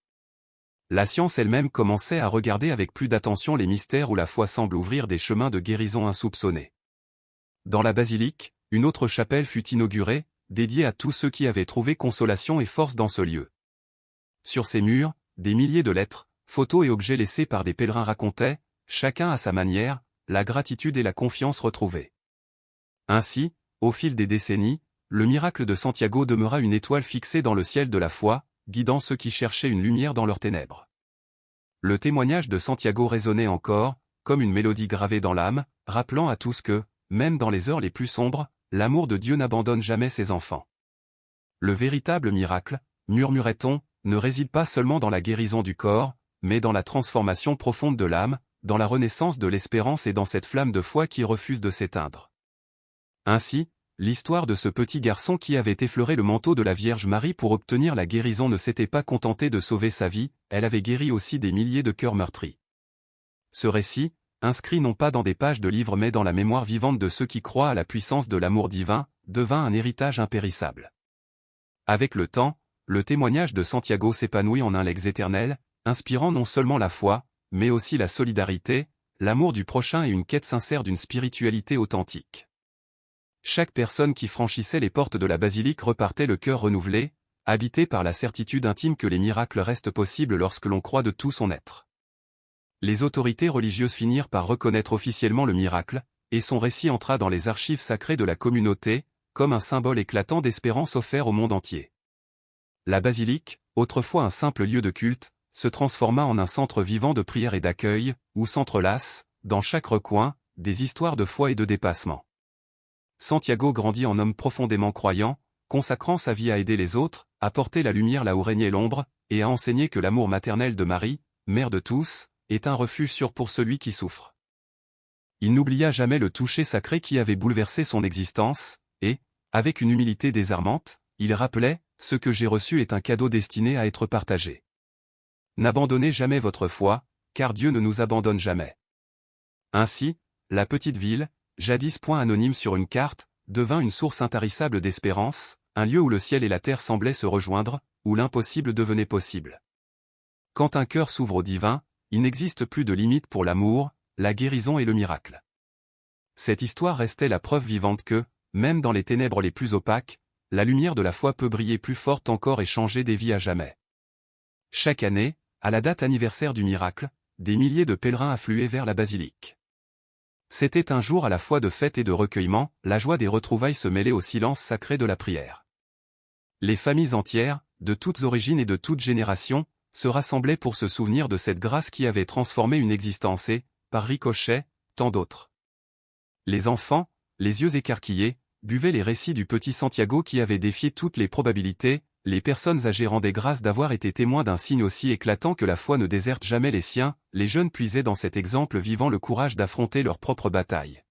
La science elle-même commençait à regarder avec plus d'attention les mystères où la foi semble ouvrir des chemins de guérison insoupçonnés. Dans la basilique, une autre chapelle fut inaugurée, dédiée à tous ceux qui avaient trouvé consolation et force dans ce lieu. Sur ces murs, des milliers de lettres, photos et objets laissés par des pèlerins racontaient, chacun à sa manière, la gratitude et la confiance retrouvées. Ainsi, au fil des décennies, le miracle de Santiago demeura une étoile fixée dans le ciel de la foi, guidant ceux qui cherchaient une lumière dans leurs ténèbres. Le témoignage de Santiago résonnait encore, comme une mélodie gravée dans l'âme, rappelant à tous que, même dans les heures les plus sombres, l'amour de Dieu n'abandonne jamais ses enfants. Le véritable miracle, murmurait-on, ne réside pas seulement dans la guérison du corps, mais dans la transformation profonde de l'âme, dans la renaissance de l'espérance et dans cette flamme de foi qui refuse de s'éteindre. Ainsi, l'histoire de ce petit garçon qui avait effleuré le manteau de la Vierge Marie pour obtenir la guérison ne s'était pas contentée de sauver sa vie, elle avait guéri aussi des milliers de cœurs meurtris. Ce récit, inscrit non pas dans des pages de livres mais dans la mémoire vivante de ceux qui croient à la puissance de l'amour divin, devint un héritage impérissable. Avec le temps, le témoignage de Santiago s'épanouit en un legs éternel, inspirant non seulement la foi, mais aussi la solidarité, l'amour du prochain et une quête sincère d'une spiritualité authentique. Chaque personne qui franchissait les portes de la basilique repartait le cœur renouvelé, habité par la certitude intime que les miracles restent possibles lorsque l'on croit de tout son être. Les autorités religieuses finirent par reconnaître officiellement le miracle, et son récit entra dans les archives sacrées de la communauté, comme un symbole éclatant d'espérance offert au monde entier. La basilique, autrefois un simple lieu de culte, se transforma en un centre vivant de prière et d'accueil, où s'entrelacent, dans chaque recoin, des histoires de foi et de dépassement. Santiago grandit en homme profondément croyant, consacrant sa vie à aider les autres, à porter la lumière là où régnait l'ombre, et à enseigner que l'amour maternel de Marie, mère de tous, est un refuge sûr pour celui qui souffre. Il n'oublia jamais le toucher sacré qui avait bouleversé son existence, et, avec une humilité désarmante, il rappelait « Ce que j'ai reçu est un cadeau destiné à être partagé. N'abandonnez jamais votre foi, car Dieu ne nous abandonne jamais. » Ainsi, la petite ville, jadis point anonyme sur une carte, devint une source intarissable d'espérance, un lieu où le ciel et la terre semblaient se rejoindre, où l'impossible devenait possible. Quand un cœur s'ouvre au divin, il n'existe plus de limite pour l'amour, la guérison et le miracle. Cette histoire restait la preuve vivante que, même dans les ténèbres les plus opaques, la lumière de la foi peut briller plus forte encore et changer des vies à jamais. Chaque année, à la date anniversaire du miracle, des milliers de pèlerins affluaient vers la basilique. C'était un jour à la fois de fête et de recueillement, la joie des retrouvailles se mêlait au silence sacré de la prière. Les familles entières, de toutes origines et de toutes générations, se rassemblaient pour se souvenir de cette grâce qui avait transformé une existence et, par ricochet, tant d'autres. Les enfants, les yeux écarquillés, buvaient les récits du petit Santiago qui avait défié toutes les probabilités, les personnes âgées rendaient grâce d'avoir été témoins d'un signe aussi éclatant que la foi ne déserte jamais les siens, les jeunes puisaient dans cet exemple vivant le courage d'affronter leur propre bataille.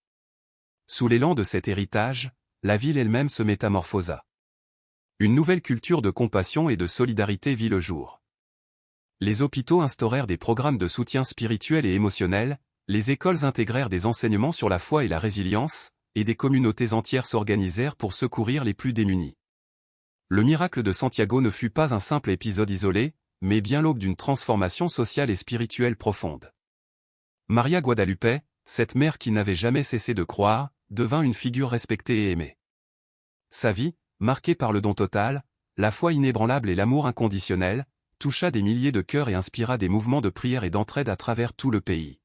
Sous l'élan de cet héritage, la ville elle-même se métamorphosa. Une nouvelle culture de compassion et de solidarité vit le jour. Les hôpitaux instaurèrent des programmes de soutien spirituel et émotionnel, les écoles intégrèrent des enseignements sur la foi et la résilience, et des communautés entières s'organisèrent pour secourir les plus démunis. Le miracle de Santiago ne fut pas un simple épisode isolé, mais bien l'aube d'une transformation sociale et spirituelle profonde. Maria Guadalupe, cette mère qui n'avait jamais cessé de croire, devint une figure respectée et aimée. Sa vie, marquée par le don total, la foi inébranlable et l'amour inconditionnel, toucha des milliers de cœurs et inspira des mouvements de prière et d'entraide à travers tout le pays.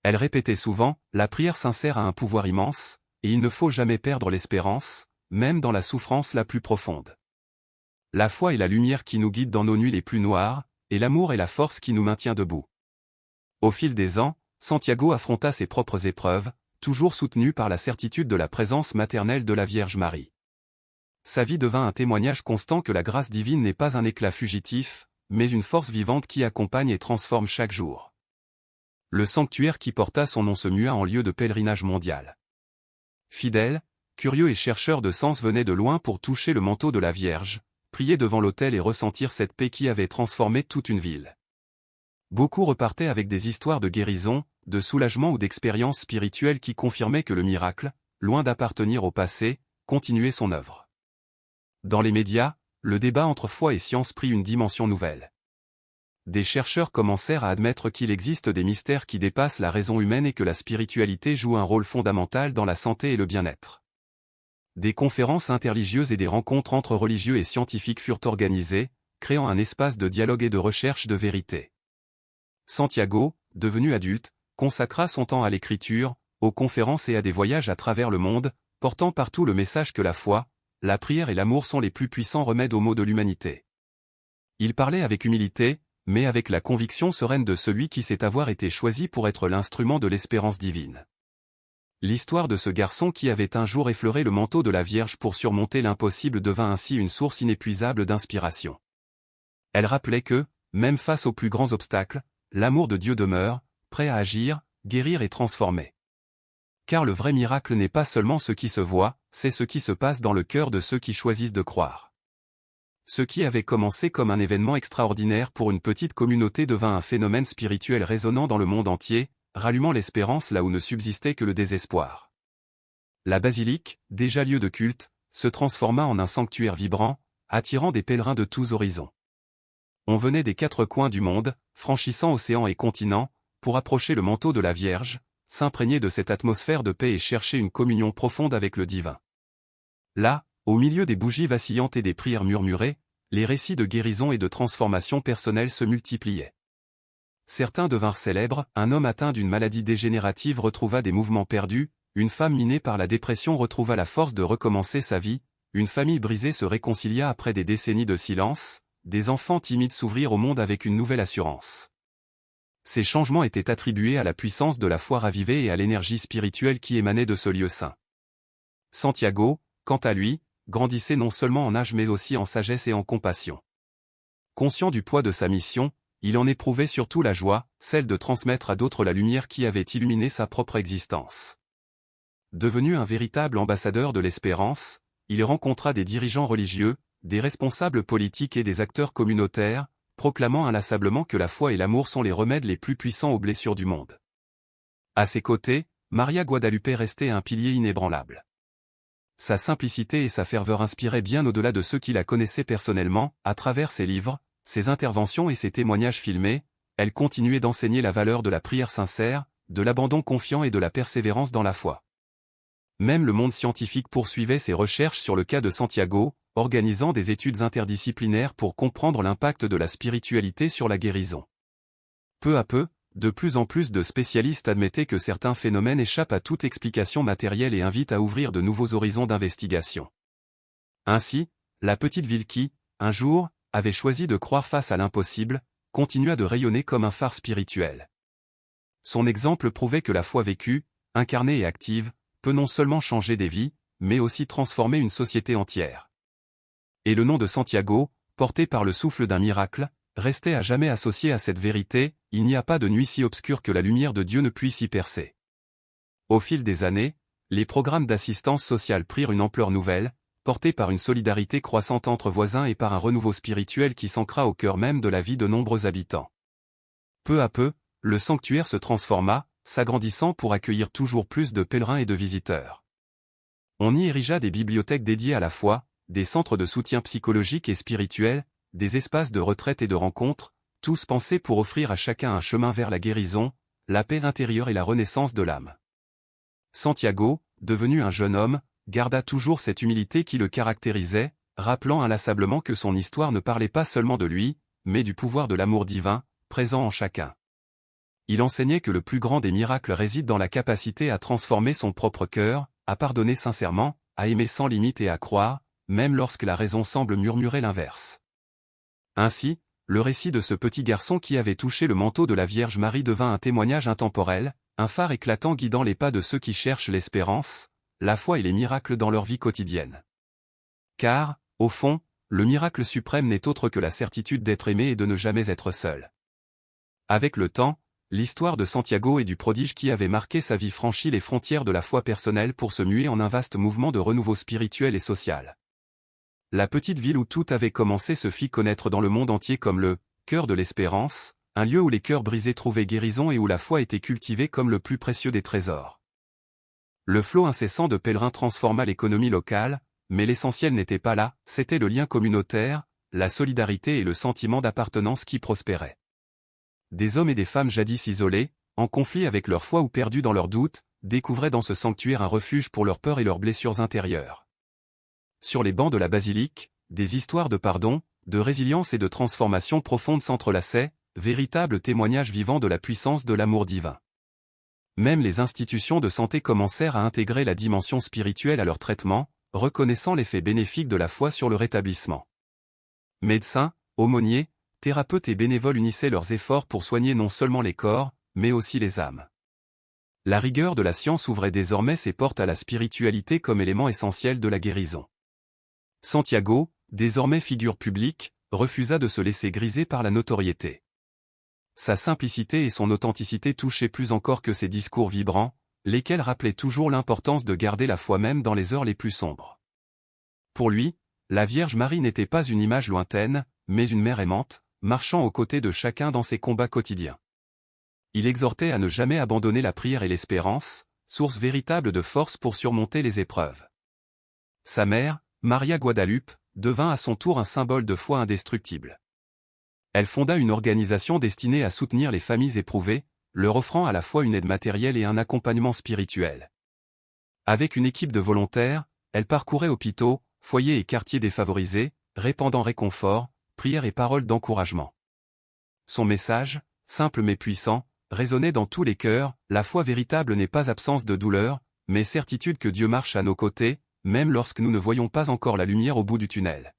Elle répétait souvent, la prière sincère a un pouvoir immense, et il ne faut jamais perdre l'espérance, même dans la souffrance la plus profonde. La foi est la lumière qui nous guide dans nos nuits les plus noires, et l'amour est la force qui nous maintient debout. Au fil des ans, Santiago affronta ses propres épreuves, toujours soutenu par la certitude de la présence maternelle de la Vierge Marie. Sa vie devint un témoignage constant que la grâce divine n'est pas un éclat fugitif, mais une force vivante qui accompagne et transforme chaque jour. Le sanctuaire qui porta son nom se mua en lieu de pèlerinage mondial. Fidèles, curieux et chercheurs de sens venaient de loin pour toucher le manteau de la Vierge, prier devant l'autel et ressentir cette paix qui avait transformé toute une ville. Beaucoup repartaient avec des histoires de guérison, de soulagement ou d'expériences spirituelles qui confirmaient que le miracle, loin d'appartenir au passé, continuait son œuvre. Dans les médias, le débat entre foi et science prit une dimension nouvelle. Des chercheurs commencèrent à admettre qu'il existe des mystères qui dépassent la raison humaine et que la spiritualité joue un rôle fondamental dans la santé et le bien-être. Des conférences interreligieuses et des rencontres entre religieux et scientifiques furent organisées, créant un espace de dialogue et de recherche de vérité. Santiago, devenu adulte, consacra son temps à l'écriture, aux conférences et à des voyages à travers le monde, portant partout le message que la foi, la prière et l'amour sont les plus puissants remèdes aux maux de l'humanité. Il parlait avec humilité, mais avec la conviction sereine de celui qui sait avoir été choisi pour être l'instrument de l'espérance divine. L'histoire de ce garçon qui avait un jour effleuré le manteau de la Vierge pour surmonter l'impossible devint ainsi une source inépuisable d'inspiration. Elle rappelait que, même face aux plus grands obstacles, l'amour de Dieu demeure, prêt à agir, guérir et transformer. Car le vrai miracle n'est pas seulement ce qui se voit, c'est ce qui se passe dans le cœur de ceux qui choisissent de croire. Ce qui avait commencé comme un événement extraordinaire pour une petite communauté devint un phénomène spirituel résonnant dans le monde entier, rallumant l'espérance là où ne subsistait que le désespoir. La basilique, déjà lieu de culte, se transforma en un sanctuaire vibrant, attirant des pèlerins de tous horizons. On venait des quatre coins du monde, franchissant océans et continents, pour approcher le manteau de la Vierge, s'imprégner de cette atmosphère de paix et chercher une communion profonde avec le divin. Là, au milieu des bougies vacillantes et des prières murmurées, les récits de guérison et de transformation personnelle se multipliaient. Certains devinrent célèbres, un homme atteint d'une maladie dégénérative retrouva des mouvements perdus, une femme minée par la dépression retrouva la force de recommencer sa vie, une famille brisée se réconcilia après des décennies de silence, des enfants timides s'ouvrirent au monde avec une nouvelle assurance. Ces changements étaient attribués à la puissance de la foi ravivée et à l'énergie spirituelle qui émanait de ce lieu saint. Santiago, quant à lui, grandissait non seulement en âge mais aussi en sagesse et en compassion. Conscient du poids de sa mission, il en éprouvait surtout la joie, celle de transmettre à d'autres la lumière qui avait illuminé sa propre existence. Devenu un véritable ambassadeur de l'espérance, il rencontra des dirigeants religieux, des responsables politiques et des acteurs communautaires, proclamant inlassablement que la foi et l'amour sont les remèdes les plus puissants aux blessures du monde. À ses côtés, Maria Guadalupe restait un pilier inébranlable. Sa simplicité et sa ferveur inspiraient bien au-delà de ceux qui la connaissaient personnellement, à travers ses livres, ses interventions et ses témoignages filmés, elle continuait d'enseigner la valeur de la prière sincère, de l'abandon confiant et de la persévérance dans la foi. Même le monde scientifique poursuivait ses recherches sur le cas de Santiago, organisant des études interdisciplinaires pour comprendre l'impact de la spiritualité sur la guérison. Peu à peu, de plus en plus de spécialistes admettaient que certains phénomènes échappent à toute explication matérielle et invitent à ouvrir de nouveaux horizons d'investigation. Ainsi, la petite ville qui, un jour, avait choisi de croire face à l'impossible, continua de rayonner comme un phare spirituel. Son exemple prouvait que la foi vécue, incarnée et active, peut non seulement changer des vies, mais aussi transformer une société entière. Et le nom de Santiago, porté par le souffle d'un miracle, restait à jamais associé à cette vérité, il n'y a pas de nuit si obscure que la lumière de Dieu ne puisse y percer. Au fil des années, Les programmes d'assistance sociale prirent une ampleur nouvelle, portés par une solidarité croissante entre voisins et par un renouveau spirituel qui s'ancra au cœur même de la vie de nombreux habitants. Peu à peu, le sanctuaire se transforma, s'agrandissant pour accueillir toujours plus de pèlerins et de visiteurs. On y érigea des bibliothèques dédiées à la foi, des centres de soutien psychologique et spirituel, des espaces de retraite et de rencontre, tous pensés pour offrir à chacun un chemin vers la guérison, la paix intérieure et la renaissance de l'âme. Santiago, devenu un jeune homme, garda toujours cette humilité qui le caractérisait, rappelant inlassablement que son histoire ne parlait pas seulement de lui, mais du pouvoir de l'amour divin, présent en chacun. Il enseignait que le plus grand des miracles réside dans la capacité à transformer son propre cœur, à pardonner sincèrement, à aimer sans limite et à croire, même lorsque la raison semble murmurer l'inverse. Ainsi, le récit de ce petit garçon qui avait touché le manteau de la Vierge Marie devint un témoignage intemporel, un phare éclatant guidant les pas de ceux qui cherchent l'espérance, la foi et les miracles dans leur vie quotidienne. Car, au fond, le miracle suprême n'est autre que la certitude d'être aimé et de ne jamais être seul. Avec le temps, l'histoire de Santiago et du prodige qui avait marqué sa vie franchit les frontières de la foi personnelle pour se muer en un vaste mouvement de renouveau spirituel et social. La petite ville où tout avait commencé se fit connaître dans le monde entier comme le « cœur de l'espérance », un lieu où les cœurs brisés trouvaient guérison et où la foi était cultivée comme le plus précieux des trésors. Le flot incessant de pèlerins transforma l'économie locale, mais l'essentiel n'était pas là, c'était le lien communautaire, la solidarité et le sentiment d'appartenance qui prospéraient. Des hommes et des femmes jadis isolés, en conflit avec leur foi ou perdus dans leurs doutes, découvraient dans ce sanctuaire un refuge pour leurs peurs et leurs blessures intérieures. Sur les bancs de la basilique, des histoires de pardon, de résilience et de transformation profonde s'entrelaçaient, véritables témoignages vivants de la puissance de l'amour divin. Même les institutions de santé commencèrent à intégrer la dimension spirituelle à leur traitement, reconnaissant l'effet bénéfique de la foi sur le rétablissement. Médecins, aumôniers, thérapeutes et bénévoles unissaient leurs efforts pour soigner non seulement les corps, mais aussi les âmes. La rigueur de la science ouvrait désormais ses portes à la spiritualité comme élément essentiel de la guérison. Santiago, désormais figure publique, refusa de se laisser griser par la notoriété. Sa simplicité et son authenticité touchaient plus encore que ses discours vibrants, lesquels rappelaient toujours l'importance de garder la foi même dans les heures les plus sombres. Pour lui, la Vierge Marie n'était pas une image lointaine, mais une mère aimante, marchant aux côtés de chacun dans ses combats quotidiens. Il exhortait à ne jamais abandonner la prière et l'espérance, source véritable de force pour surmonter les épreuves. Sa mère, Maria Guadalupe, devint à son tour un symbole de foi indestructible. Elle fonda une organisation destinée à soutenir les familles éprouvées, leur offrant à la fois une aide matérielle et un accompagnement spirituel. Avec une équipe de volontaires, elle parcourait hôpitaux, foyers et quartiers défavorisés, répandant réconfort, prières et paroles d'encouragement. Son message, simple mais puissant, résonnait dans tous les cœurs, la foi véritable n'est pas absence de douleur, mais certitude que Dieu marche à nos côtés, même lorsque nous ne voyons pas encore la lumière au bout du tunnel.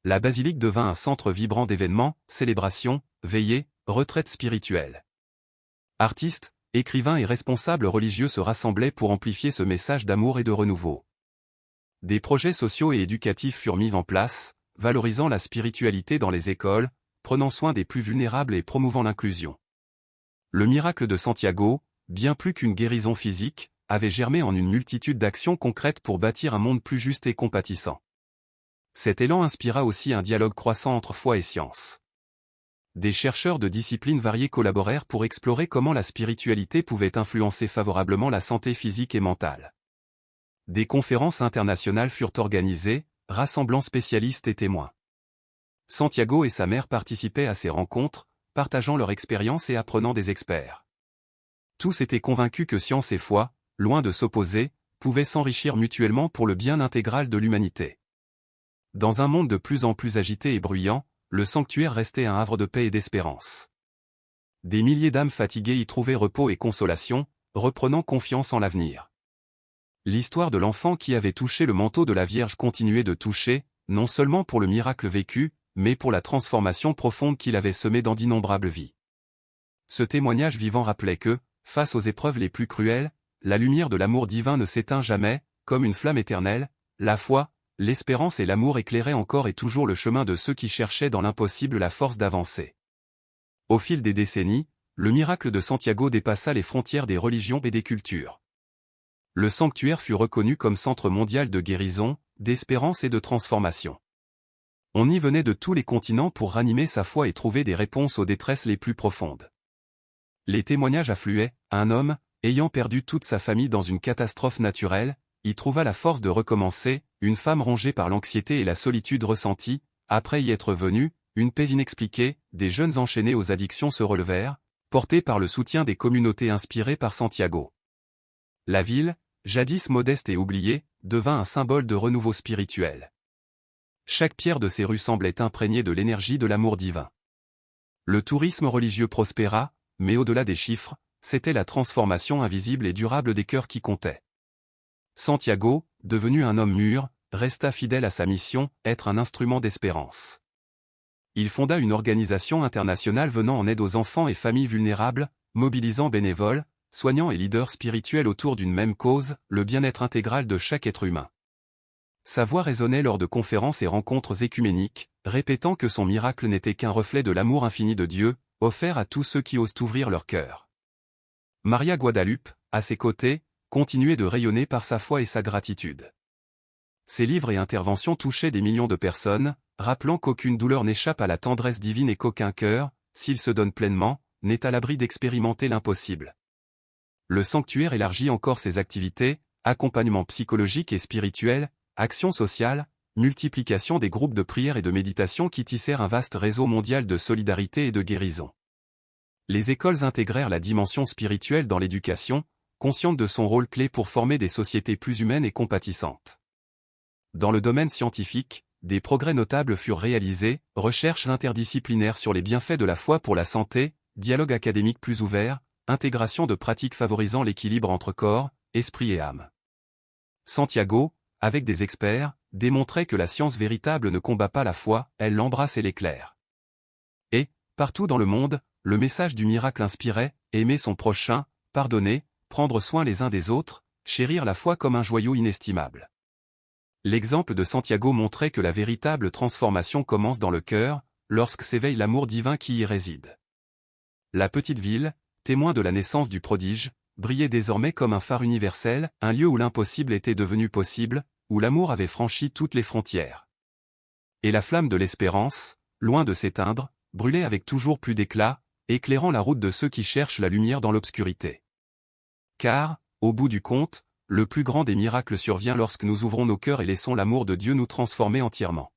La basilique devint un centre vibrant d'événements, célébrations, veillées, retraites spirituelles. Artistes, écrivains et responsables religieux se rassemblaient pour amplifier ce message d'amour et de renouveau. Des projets sociaux et éducatifs furent mis en place, valorisant la spiritualité dans les écoles, prenant soin des plus vulnérables et promouvant l'inclusion. Le miracle de Santiago, bien plus qu'une guérison physique, avait germé en une multitude d'actions concrètes pour bâtir un monde plus juste et compatissant. Cet élan inspira aussi un dialogue croissant entre foi et science. Des chercheurs de disciplines variées collaborèrent pour explorer comment la spiritualité pouvait influencer favorablement la santé physique et mentale. Des conférences internationales furent organisées, rassemblant spécialistes et témoins. Santiago et sa mère participaient à ces rencontres, partageant leur expérience et apprenant des experts. Tous étaient convaincus que science et foi, loin de s'opposer, pouvaient s'enrichir mutuellement pour le bien intégral de l'humanité. Dans un monde de plus en plus agité et bruyant, le sanctuaire restait un havre de paix et d'espérance. Des milliers d'âmes fatiguées y trouvaient repos et consolation, reprenant confiance en l'avenir. L'histoire de l'enfant qui avait touché le manteau de la Vierge continuait de toucher, non seulement pour le miracle vécu, mais pour la transformation profonde qu'il avait semée dans d'innombrables vies. Ce témoignage vivant rappelait que, face aux épreuves les plus cruelles, la lumière de l'amour divin ne s'éteint jamais, comme une flamme éternelle, la foi, l'espérance et l'amour éclairaient encore et toujours le chemin de ceux qui cherchaient dans l'impossible la force d'avancer. Au fil des décennies, le miracle de Santiago dépassa les frontières des religions et des cultures. Le sanctuaire fut reconnu comme centre mondial de guérison, d'espérance et de transformation. On y venait de tous les continents pour ranimer sa foi et trouver des réponses aux détresses les plus profondes. Les témoignages affluaient. Un homme, ayant perdu toute sa famille dans une catastrophe naturelle, y trouva la force de recommencer. Une femme rongée par l'anxiété et la solitude ressentie, après y être venue, une paix inexpliquée. Des jeunes enchaînés aux addictions se relevèrent, portés par le soutien des communautés inspirées par Santiago. La ville, jadis modeste et oubliée, devint un symbole de renouveau spirituel. Chaque pierre de ces rues semblait imprégnée de l'énergie de l'amour divin. Le tourisme religieux prospéra, mais au-delà des chiffres, c'était la transformation invisible et durable des cœurs qui comptait. Santiago, devenu un homme mûr, resta fidèle à sa mission, être un instrument d'espérance. Il fonda une organisation internationale venant en aide aux enfants et familles vulnérables, mobilisant bénévoles, soignants et leaders spirituels autour d'une même cause, le bien-être intégral de chaque être humain. Sa voix résonnait lors de conférences et rencontres écuméniques, répétant que son miracle n'était qu'un reflet de l'amour infini de Dieu, offert à tous ceux qui osent ouvrir leur cœur. Maria Guadalupe, à ses côtés, continuait de rayonner par sa foi et sa gratitude. Ses livres et interventions touchaient des millions de personnes, rappelant qu'aucune douleur n'échappe à la tendresse divine et qu'aucun cœur, s'il se donne pleinement, n'est à l'abri d'expérimenter l'impossible. Le sanctuaire élargit encore ses activités, accompagnement psychologique et spirituel, action sociale, multiplication des groupes de prière et de méditation qui tissèrent un vaste réseau mondial de solidarité et de guérison. Les écoles intégrèrent la dimension spirituelle dans l'éducation, conscientes de son rôle clé pour former des sociétés plus humaines et compatissantes. Dans le domaine scientifique, des progrès notables furent réalisés, recherches interdisciplinaires sur les bienfaits de la foi pour la santé, dialogue académique plus ouvert, intégration de pratiques favorisant l'équilibre entre corps, esprit et âme. Santiago, avec des experts, démontrait que la science véritable ne combat pas la foi, elle l'embrasse et l'éclaire. Et, partout dans le monde, le message du miracle inspirait, aimer son prochain, pardonner, prendre soin les uns des autres, chérir la foi comme un joyau inestimable. L'exemple de Santiago montrait que la véritable transformation commence dans le cœur, lorsque s'éveille l'amour divin qui y réside. La petite ville, témoin de la naissance du prodige, brillait désormais comme un phare universel, un lieu où l'impossible était devenu possible, où l'amour avait franchi toutes les frontières. Et la flamme de l'espérance, loin de s'éteindre, brûlait avec toujours plus d'éclat, éclairant la route de ceux qui cherchent la lumière dans l'obscurité. Car, au bout du compte, le plus grand des miracles survient lorsque nous ouvrons nos cœurs et laissons l'amour de Dieu nous transformer entièrement.